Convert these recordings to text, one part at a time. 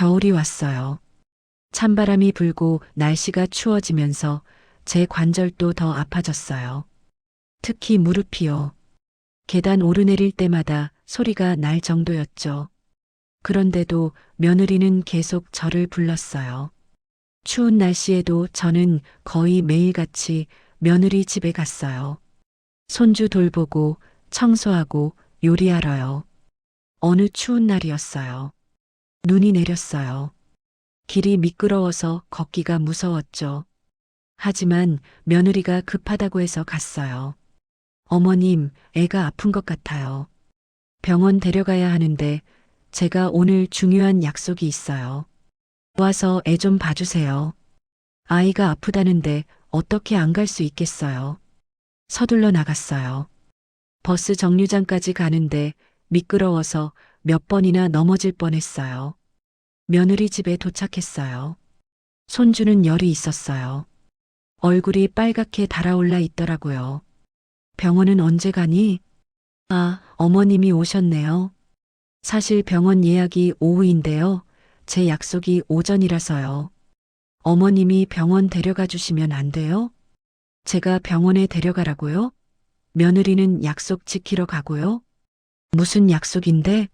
겨울이 왔어요. 찬바람이 불고 날씨가 추워지면서 제 관절도 더 아파졌어요. 특히 무릎이요. 계단 오르내릴 때마다 소리가 날 정도였죠. 그런데도 며느리는 계속 저를 불렀어요. 추운 날씨에도 저는 거의 매일같이 며느리 집에 갔어요. 손주 돌보고 청소하고 요리하러요. 어느 추운 날이었어요. 눈이 내렸어요. 길이 미끄러워서 걷기가 무서웠죠. 하지만 며느리가 급하다고 해서 갔어요. 어머님, 애가 아픈 것 같아요. 병원 데려가야 하는데 제가 오늘 중요한 약속이 있어요. 와서 애 좀 봐주세요. 아이가 아프다는데 어떻게 안 갈 수 있겠어요. 서둘러 나갔어요. 버스 정류장까지 가는데 미끄러워서 몇 번이나 넘어질 뻔했어요. 며느리 집에 도착했어요. 손주는 열이 있었어요. 얼굴이 빨갛게 달아올라 있더라고요. 병원은 언제 가니? 아, 어머님이 오셨네요. 사실 병원 예약이 오후인데요. 제 약속이 오전이라서요. 어머님이 병원 데려가 주시면 안 돼요? 제가 병원에 데려가라고요? 며느리는 약속 지키러 가고요. 무슨 약속인데?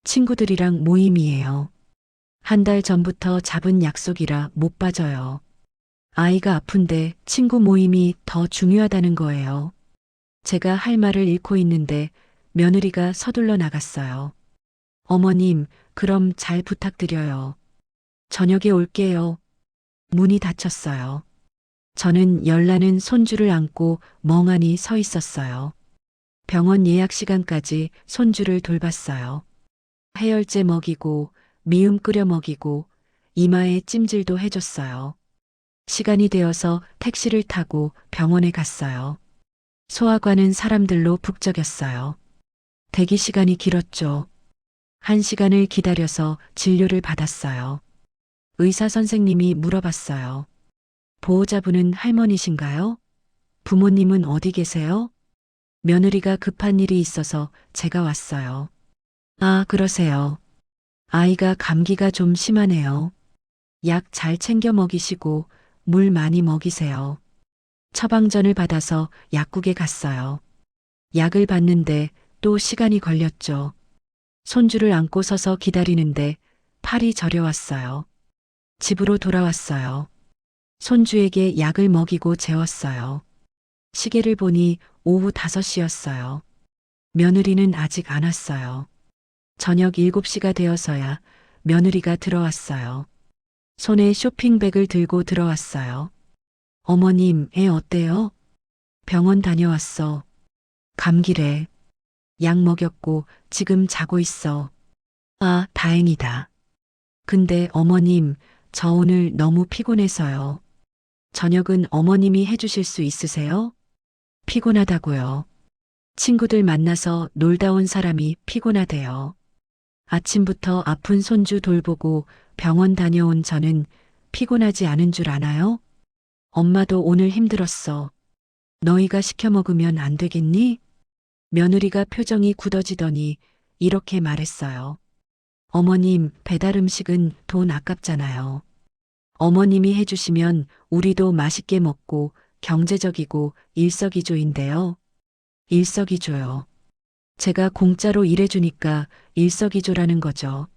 친구들이랑 모임이에요. 한 달 전부터 잡은 약속이라 못 빠져요. 아이가 아픈데 친구 모임이 더 중요하다는 거예요. 제가 할 말을 잃고 있는데 며느리가 서둘러 나갔어요. 어머님, 그럼 잘 부탁드려요. 저녁에 올게요. 문이 닫혔어요. 저는 열나는 손주를 안고 멍하니 서 있었어요. 병원 예약 시간까지 손주를 돌봤어요. 해열제 먹이고 미음 끓여 먹이고 이마에 찜질도 해줬어요. 시간이 되어서 택시를 타고 병원에 갔어요. 소아과는 사람들로 북적였어요. 대기 시간이 길었죠. 1시간을 기다려서 진료를 받았어요. 의사 선생님이 물어봤어요. 보호자분은 할머니신가요? 부모님은 어디 계세요? 며느리가 급한 일이 있어서 제가 왔어요. 아, 그러세요. 아이가 감기가 좀 심하네요. 약 잘 챙겨 먹이시고 물 많이 먹이세요. 처방전을 받아서 약국에 갔어요. 약을 받는데 또 시간이 걸렸죠. 손주를 안고 서서 기다리는데 팔이 저려왔어요. 집으로 돌아왔어요. 손주에게 약을 먹이고 재웠어요. 시계를 보니 오후 5시였어요. 며느리는 아직 안 왔어요. 저녁 7시가 되어서야 며느리가 들어왔어요. 손에 쇼핑백을 들고 들어왔어요. 어머님, 애 어때요? 병원 다녀왔어. 감기래. 약 먹였고 지금 자고 있어. 아, 다행이다. 근데 어머님, 저 오늘 너무 피곤해서요. 저녁은 어머님이 해주실 수 있으세요? 피곤하다고요. 친구들 만나서 놀다 온 사람이 피곤하대요. 아침부터 아픈 손주 돌보고 병원 다녀온 저는 피곤하지 않은 줄 아나요? 엄마도 오늘 힘들었어. 너희가 시켜 먹으면 안 되겠니? 며느리가 표정이 굳어지더니 이렇게 말했어요. 어머님, 배달 음식은 돈 아깝잖아요. 어머님이 해주시면 우리도 맛있게 먹고 경제적이고 일석이조인데요. 일석이조요. 제가 공짜로 일해주니까 일석이조라는 거죠.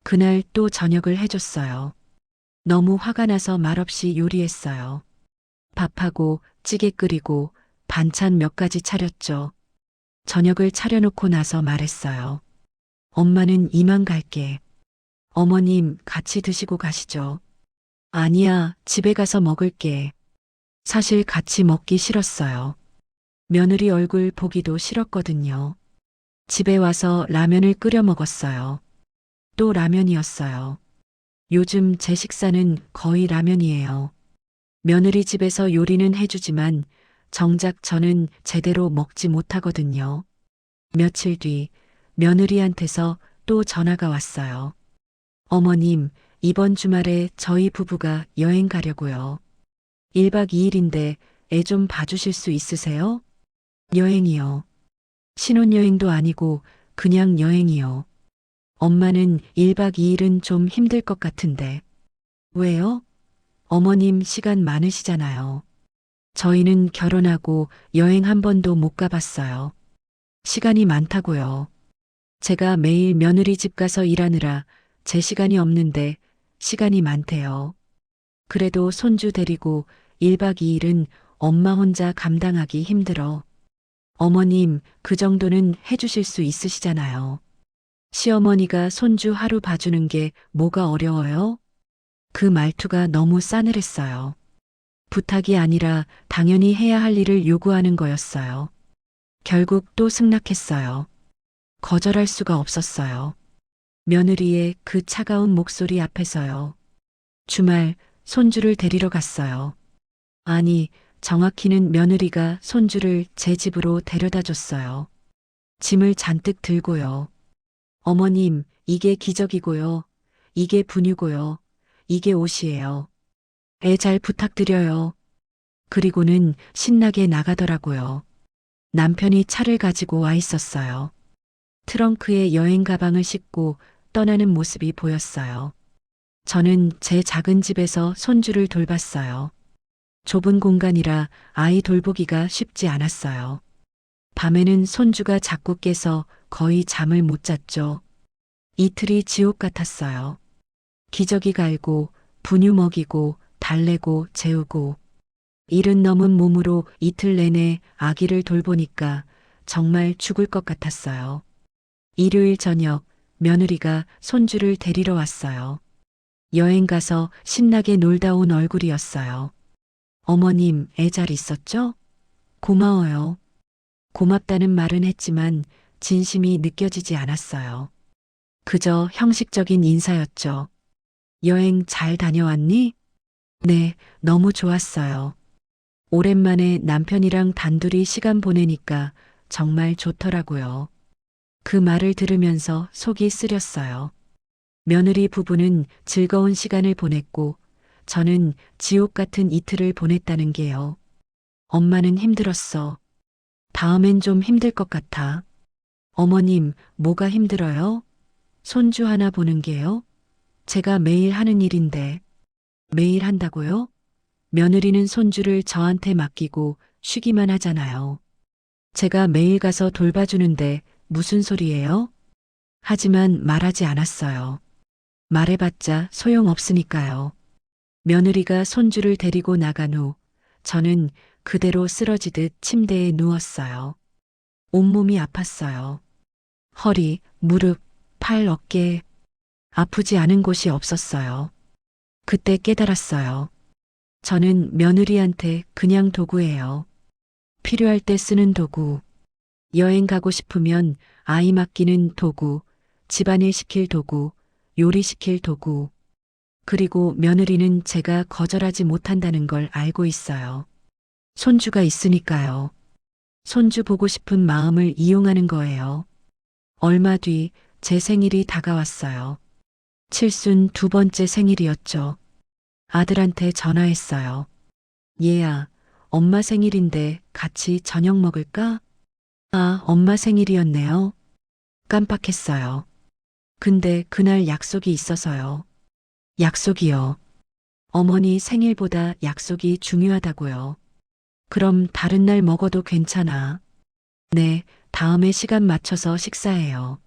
그날 또 저녁을 해줬어요. 너무 화가 나서 말없이 요리했어요. 밥하고 찌개 끓이고 반찬 몇 가지 차렸죠. 저녁을 차려놓고 나서 말했어요. 엄마는 이만 갈게. 어머님 같이 드시고 가시죠. 아니야, 집에 가서 먹을게. 사실 같이 먹기 싫었어요. 며느리 얼굴 보기도 싫었거든요. 집에 와서 라면을 끓여 먹었어요. 또 라면이었어요. 요즘 제 식사는 거의 라면이에요. 며느리 집에서 요리는 해주지만 정작 저는 제대로 먹지 못하거든요. 며칠 뒤 며느리한테서 또 전화가 왔어요. 어머님, 이번 주말에 저희 부부가 여행 가려고요. 1박 2일인데 애 좀 봐주실 수 있으세요? 여행이요. 신혼여행도 아니고 그냥 여행이요. 엄마는 1박 2일은 좀 힘들 것 같은데. 왜요? 어머님 시간 많으시잖아요. 저희는 결혼하고 여행 한 번도 못 가봤어요. 시간이 많다고요. 제가 매일 며느리 집 가서 일하느라 제 시간이 없는데 시간이 많대요. 그래도 손주 데리고 1박 2일은 엄마 혼자 감당하기 힘들어. 어머님, 그 정도는 해주실 수 있으시잖아요. 시어머니가 손주 하루 봐주는 게 뭐가 어려워요? 그 말투가 너무 싸늘했어요. 부탁이 아니라 당연히 해야 할 일을 요구하는 거였어요. 결국 또 승낙했어요. 거절할 수가 없었어요. 며느리의 그 차가운 목소리 앞에서요. 주말 손주를 데리러 갔어요. 아니, 정확히는 며느리가 손주를 제 집으로 데려다 줬어요. 짐을 잔뜩 들고요. 어머님, 이게 기적이고요. 이게 분유고요. 이게 옷이에요. 애 잘 부탁드려요. 그리고는 신나게 나가더라고요. 남편이 차를 가지고 와 있었어요. 트렁크에 여행 가방을 싣고 떠나는 모습이 보였어요. 저는 제 작은 집에서 손주를 돌봤어요. 좁은 공간이라 아이 돌보기가 쉽지 않았어요. 밤에는 손주가 자꾸 깨서 거의 잠을 못 잤죠. 이틀이 지옥 같았어요. 기저귀 갈고, 분유 먹이고, 달래고, 재우고. 일은 넘은 몸으로 이틀 내내 아기를 돌보니까 정말 죽을 것 같았어요. 일요일 저녁, 며느리가 손주를 데리러 왔어요. 여행 가서 신나게 놀다 온 얼굴이었어요. 어머님, 애 잘 있었죠? 고마워요. 고맙다는 말은 했지만 진심이 느껴지지 않았어요. 그저 형식적인 인사였죠. 여행 잘 다녀왔니? 네, 너무 좋았어요. 오랜만에 남편이랑 단둘이 시간 보내니까 정말 좋더라고요. 그 말을 들으면서 속이 쓰렸어요. 며느리 부부는 즐거운 시간을 보냈고 저는 지옥 같은 이틀을 보냈다는 게요. 엄마는 힘들었어. 다음엔 좀 힘들 것 같아. 어머님, 뭐가 힘들어요? 손주 하나 보는 게요? 제가 매일 하는 일인데. 매일 한다고요? 며느리는 손주를 저한테 맡기고 쉬기만 하잖아요. 제가 매일 가서 돌봐주는데 무슨 소리예요? 하지만 말하지 않았어요. 말해봤자 소용없으니까요. 며느리가 손주를 데리고 나간 후 저는 그대로 쓰러지듯 침대에 누웠어요. 온몸이 아팠어요. 허리, 무릎, 팔, 어깨. 아프지 않은 곳이 없었어요. 그때 깨달았어요. 저는 며느리한테 그냥 도구예요. 필요할 때 쓰는 도구. 여행 가고 싶으면 아이 맡기는 도구, 집안일 시킬 도구, 요리시킬 도구. 그리고 며느리는 제가 거절하지 못한다는 걸 알고 있어요. 손주가 있으니까요. 손주 보고 싶은 마음을 이용하는 거예요. 얼마 뒤 제 생일이 다가왔어요. 칠순 두 번째 생일이었죠. 아들한테 전화했어요. 얘야, 엄마 생일인데 같이 저녁 먹을까? 아, 엄마 생일이었네요. 깜빡했어요. 근데 그날 약속이 있어서요. 약속이요. 어머니 생일보다 약속이 중요하다고요. 그럼 다른 날 먹어도 괜찮아. 네, 다음에 시간 맞춰서 식사해요.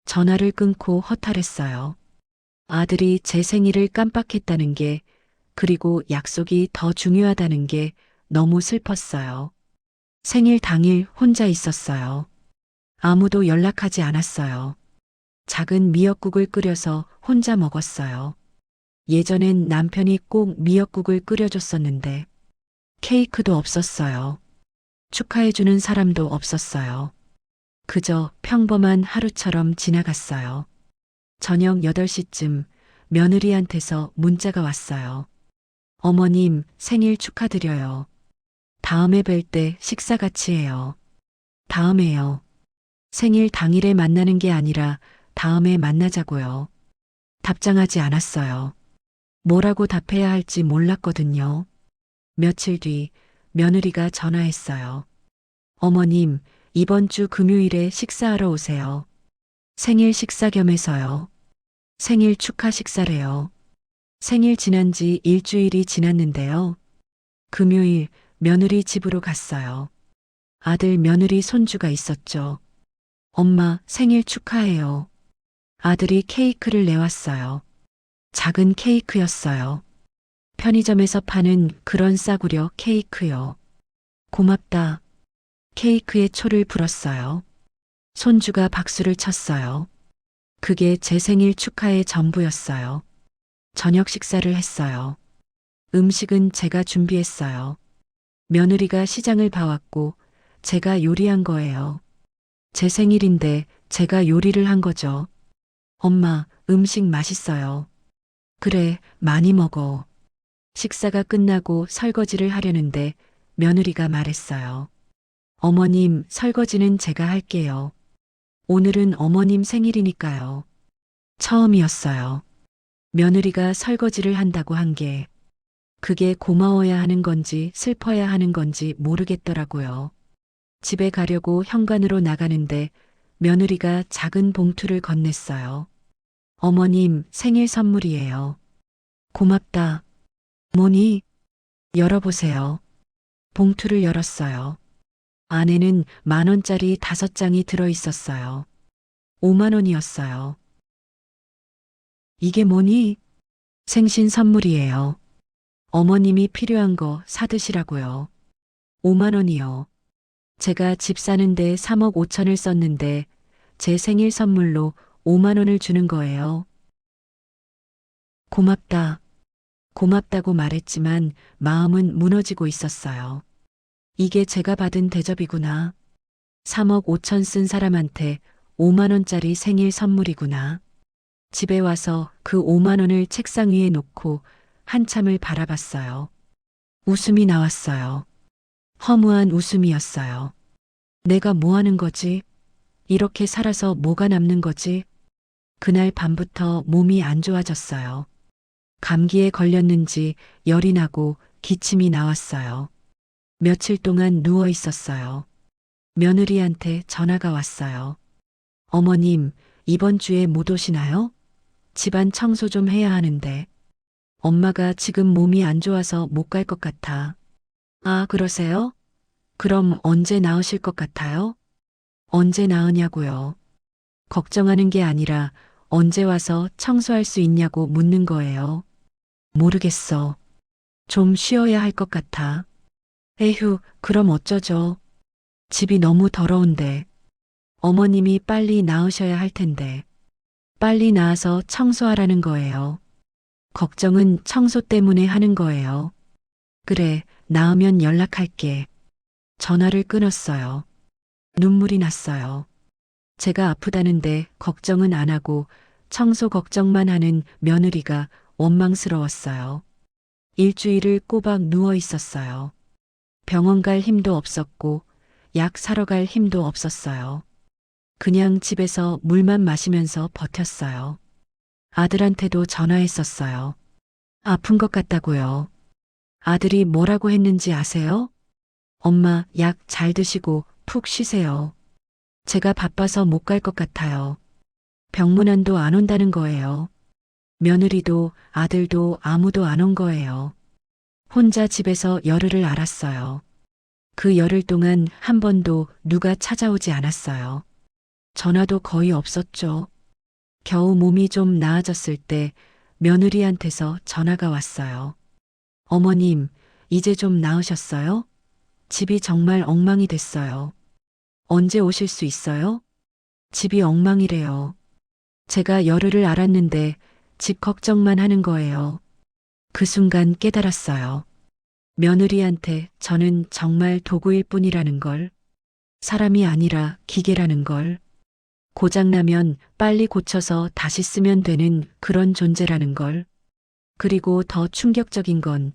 전화를 끊고 허탈했어요. 아들이 제 생일을 깜빡했다는 게, 그리고 약속이 더 중요하다는 게 너무 슬펐어요. 생일 당일 혼자 있었어요. 아무도 연락하지 않았어요. 작은 미역국을 끓여서 혼자 먹었어요. 예전엔 남편이 꼭 미역국을 끓여줬었는데 케이크도 없었어요. 축하해주는 사람도 없었어요. 그저 평범한 하루처럼 지나갔어요. 저녁 8시쯤 며느리한테서 문자가 왔어요. 어머님 생일 축하드려요. 다음에 뵐 때 식사 같이 해요. 다음에요. 생일 당일에 만나는 게 아니라 다음에 만나자고요. 답장하지 않았어요. 뭐라고 답해야 할지 몰랐거든요. 며칠 뒤 며느리가 전화했어요. 어머님, 이번 주 금요일에 식사하러 오세요. 생일 식사 겸해서요. 생일 축하 식사래요. 생일 지난 지 일주일이 지났는데요. 금요일 며느리 집으로 갔어요. 아들 며느리 손주가 있었죠. 엄마 생일 축하해요. 아들이 케이크를 내왔어요. 작은 케이크였어요. 편의점에서 파는 그런 싸구려 케이크요. 고맙다. 케이크에 초를 불었어요. 손주가 박수를 쳤어요. 그게 제 생일 축하의 전부였어요. 저녁 식사를 했어요. 음식은 제가 준비했어요. 며느리가 시장을 봐왔고 제가 요리한 거예요. 제 생일인데 제가 요리를 한 거죠. 엄마, 음식 맛있어요. 그래, 많이 먹어. 식사가 끝나고 설거지를 하려는데 며느리가 말했어요. 어머님, 설거지는 제가 할게요. 오늘은 어머님 생일이니까요. 처음이었어요. 며느리가 설거지를 한다고 한 게, 그게 고마워야 하는 건지 슬퍼야 하는 건지 모르겠더라고요. 집에 가려고 현관으로 나가는데 며느리가 작은 봉투를 건넸어요. 어머님 생일 선물이에요. 고맙다. 뭐니? 열어보세요. 봉투를 열었어요. 안에는 10,000원짜리 5장이 들어있었어요. 50,000원이었어요. 이게 뭐니? 생신 선물이에요. 어머님이 필요한 거 사드시라고요. 50,000원이요. 제가 집 사는데 3억 5천을 썼는데 제 생일 선물로 50,000원을 주는 거예요. 고맙다. 고맙다고 말했지만 마음은 무너지고 있었어요. 이게 제가 받은 대접이구나. 3억 5천 쓴 사람한테 50,000원짜리 생일 선물이구나. 집에 와서 그 50,000원을 책상 위에 놓고 한참을 바라봤어요. 웃음이 나왔어요. 허무한 웃음이었어요. 내가 뭐 하는 거지? 이렇게 살아서 뭐가 남는 거지? 그날 밤부터 몸이 안 좋아졌어요. 감기에 걸렸는지 열이 나고 기침이 나왔어요. 며칠 동안 누워 있었어요. 며느리한테 전화가 왔어요. 어머님, 이번 주에 못 오시나요? 집안 청소 좀 해야 하는데. 엄마가 지금 몸이 안 좋아서 못 갈 것 같아. 아, 그러세요? 그럼 언제 나으실 것 같아요? 언제 나으냐고요. 걱정하는 게 아니라 언제 와서 청소할 수 있냐고 묻는 거예요. 모르겠어. 좀 쉬어야 할 것 같아. 에휴, 그럼 어쩌죠? 집이 너무 더러운데. 어머님이 빨리 나으셔야 할 텐데. 빨리 나아서 청소하라는 거예요. 걱정은 청소 때문에 하는 거예요. 그래, 나으면 연락할게. 전화를 끊었어요. 눈물이 났어요. 제가 아프다는데 걱정은 안 하고 청소 걱정만 하는 며느리가 원망스러웠어요. 일주일을 꼬박 누워 있었어요. 병원 갈 힘도 없었고 약 사러 갈 힘도 없었어요. 그냥 집에서 물만 마시면서 버텼어요. 아들한테도 전화했었어요. 아픈 것 같다고요. 아들이 뭐라고 했는지 아세요? 엄마, 약 잘 드시고 푹 쉬세요. 제가 바빠서 못 갈 것 같아요. 병문안도 안 온다는 거예요. 며느리도 아들도 아무도 안 온 거예요. 혼자 집에서 열흘을 앓았어요. 그 열흘 동안 한 번도 누가 찾아오지 않았어요. 전화도 거의 없었죠. 겨우 몸이 좀 나아졌을 때 며느리한테서 전화가 왔어요. 어머님, 이제 좀 나으셨어요? 집이 정말 엉망이 됐어요. 언제 오실 수 있어요? 집이 엉망이래요. 제가 열흘을 앓았는데 집 걱정만 하는 거예요. 그 순간 깨달았어요. 며느리한테 저는 정말 도구일 뿐이라는 걸. 사람이 아니라 기계라는 걸. 고장나면 빨리 고쳐서 다시 쓰면 되는 그런 존재라는 걸. 그리고 더 충격적인 건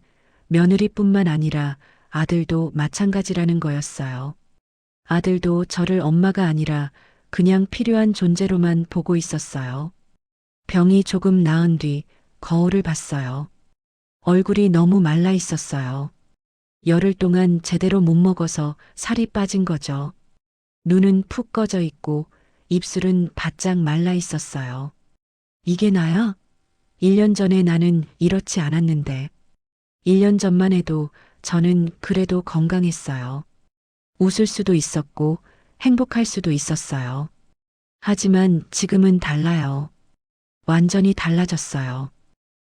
며느리뿐만 아니라 아들도 마찬가지라는 거였어요. 아들도 저를 엄마가 아니라 그냥 필요한 존재로만 보고 있었어요. 병이 조금 나은 뒤 거울을 봤어요. 얼굴이 너무 말라 있었어요. 열흘 동안 제대로 못 먹어서 살이 빠진 거죠. 눈은 푹 꺼져 있고 입술은 바짝 말라 있었어요. 이게 나야? 1년 전에 나는 이렇지 않았는데. 1년 전만 해도 저는 그래도 건강했어요. 웃을 수도 있었고 행복할 수도 있었어요. 하지만 지금은 달라요. 완전히 달라졌어요.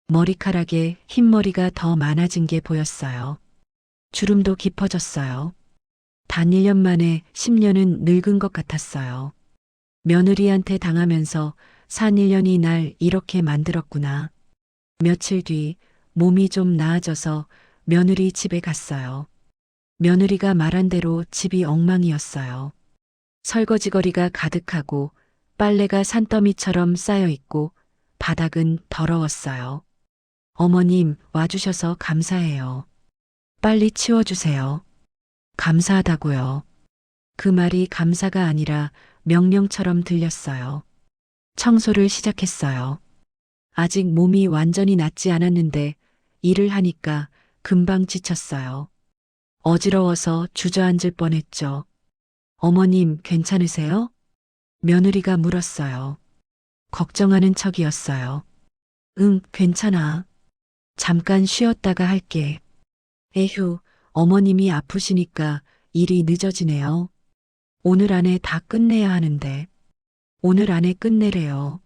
머리카락에 흰머리가 더 많아진 게 보였어요. 주름도 깊어졌어요. 단 1년 만에 10년은 늙은 것 같았어요. 며느리한테 당하면서 산 1년이 날 이렇게 만들었구나. 며칠 뒤 몸이 좀 나아져서 며느리 집에 갔어요. 며느리가 말한 대로 집이 엉망이었어요. 설거지거리가 가득하고 빨래가 산더미처럼 쌓여 있고 바닥은 더러웠어요. 어머님 와주셔서 감사해요. 빨리 치워주세요. 감사하다고요. 그 말이 감사가 아니라 명령처럼 들렸어요. 청소를 시작했어요. 아직 몸이 완전히 낫지 않았는데 일을 하니까 금방 지쳤어요. 어지러워서 주저앉을 뻔했죠. 어머님 괜찮으세요? 며느리가 물었어요. 걱정하는 척이었어요. 응, 괜찮아. 잠깐 쉬었다가 할게. 에휴, 어머님이 아프시니까 일이 늦어지네요. 오늘 안에 다 끝내야 하는데. 오늘 안에 끝내래요.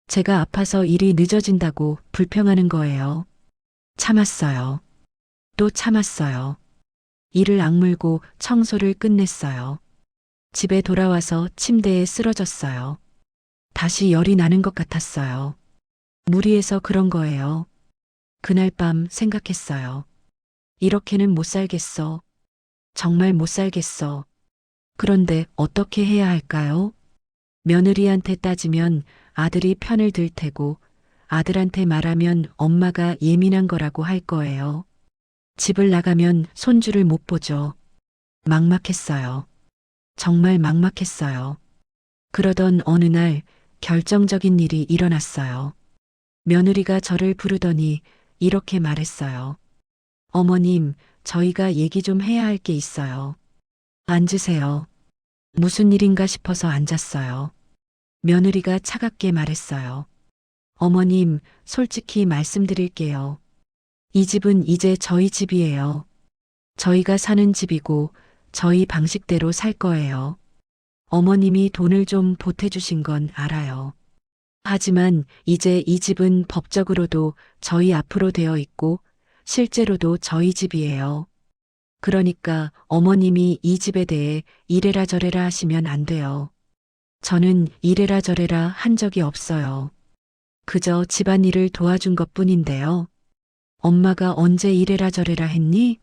제가 아파서 일이 늦어진다고 불평하는 거예요. 참았어요. 또 참았어요. 이를 악물고 청소를 끝냈어요. 집에 돌아와서 침대에 쓰러졌어요. 다시 열이 나는 것 같았어요. 무리해서 그런 거예요. 그날 밤 생각했어요. 이렇게는 못 살겠어. 정말 못 살겠어. 그런데 어떻게 해야 할까요? 며느리한테 따지면 아들이 편을 들 테고 아들한테 말하면 엄마가 예민한 거라고 할 거예요. 집을 나가면 손주를 못 보죠. 막막했어요. 정말 막막했어요. 그러던 어느 날 결정적인 일이 일어났어요. 며느리가 저를 부르더니 이렇게 말했어요. 어머님, 저희가 얘기 좀 해야 할 게 있어요. 앉으세요. 무슨 일인가 싶어서 앉았어요. 며느리가 차갑게 말했어요. 어머님, 솔직히 말씀드릴게요. 이 집은 이제 저희 집이에요. 저희가 사는 집이고 저희 방식대로 살 거예요. 어머님이 돈을 좀 보태주신 건 알아요. 하지만 이제 이 집은 법적으로도 저희 앞으로 되어 있고 실제로도 저희 집이에요. 그러니까 어머님이 이 집에 대해 이래라 저래라 하시면 안 돼요. 저는 이래라 저래라 한 적이 없어요. 그저 집안일을 도와준 것뿐인데요. 엄마가 언제 이래라 저래라 했니?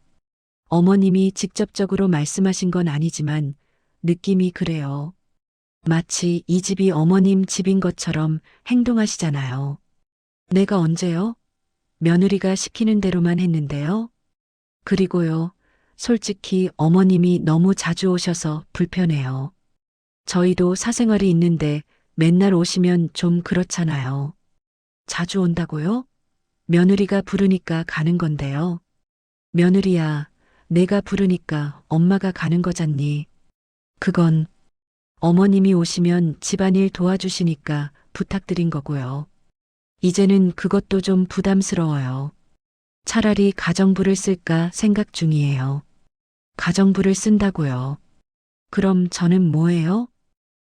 어머님이 직접적으로 말씀하신 건 아니지만 느낌이 그래요. 마치 이 집이 어머님 집인 것처럼 행동하시잖아요. 내가 언제요? 며느리가 시키는 대로만 했는데요. 그리고요, 솔직히 어머님이 너무 자주 오셔서 불편해요. 저희도 사생활이 있는데 맨날 오시면 좀 그렇잖아요. 자주 온다고요? 며느리가 부르니까 가는 건데요. 며느리야, 내가 부르니까 엄마가 가는 거잖니. 그건 어머님이 오시면 집안일 도와주시니까 부탁드린 거고요. 이제는 그것도 좀 부담스러워요. 차라리 가정부를 쓸까 생각 중이에요. 가정부를 쓴다고요. 그럼 저는 뭐예요?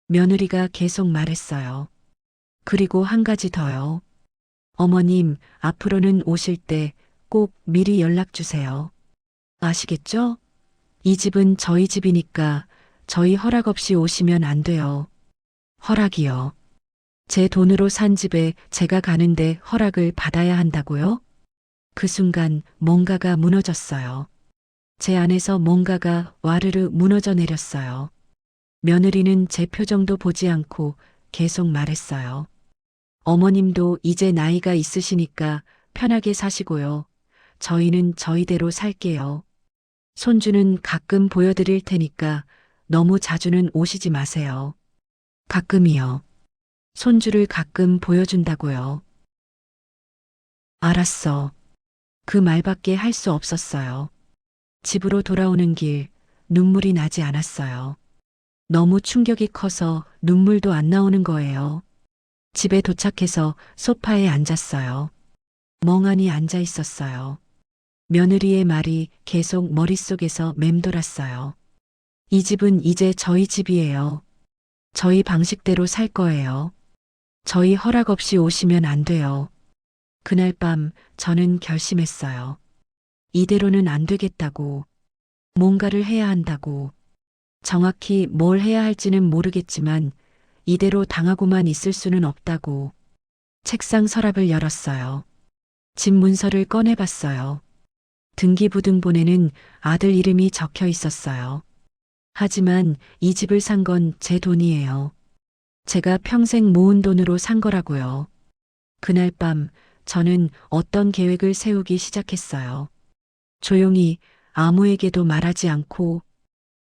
며느리가 계속 말했어요. 그리고 한 가지 더요. 어머님, 앞으로는 오실 때 꼭 미리 연락 주세요. 아시겠죠? 이 집은 저희 집이니까 저희 허락 없이 오시면 안 돼요. 허락이요. 제 돈으로 산 집에 제가 가는데 허락을 받아야 한다고요? 그 순간 뭔가가 무너졌어요. 제 안에서 뭔가가 와르르 무너져 내렸어요. 며느리는 제 표정도 보지 않고 계속 말했어요. 어머님도 이제 나이가 있으시니까 편하게 사시고요. 저희는 저희대로 살게요. 손주는 가끔 보여드릴 테니까 너무 자주는 오시지 마세요. 가끔이요. 손주를 가끔 보여준다고요. 알았어. 그 말밖에 할 수 없었어요. 집으로 돌아오는 길 눈물이 나지 않았어요. 너무 충격이 커서 눈물도 안 나오는 거예요. 집에 도착해서 소파에 앉았어요. 멍하니 앉아 있었어요. 며느리의 말이 계속 머릿속에서 맴돌았어요. 이 집은 이제 저희 집이에요. 저희 방식대로 살 거예요. 저희 허락 없이 오시면 안 돼요. 그날 밤 저는 결심했어요. 이대로는 안 되겠다고. 뭔가를 해야 한다고. 정확히 뭘 해야 할지는 모르겠지만 이대로 당하고만 있을 수는 없다고. 책상 서랍을 열었어요. 집 문서를 꺼내봤어요. 등기부등본에는 아들 이름이 적혀 있었어요. 하지만 이 집을 산 건 제 돈이에요. 제가 평생 모은 돈으로 산 거라고요. 그날 밤 저는 어떤 계획을 세우기 시작했어요. 조용히 아무에게도 말하지 않고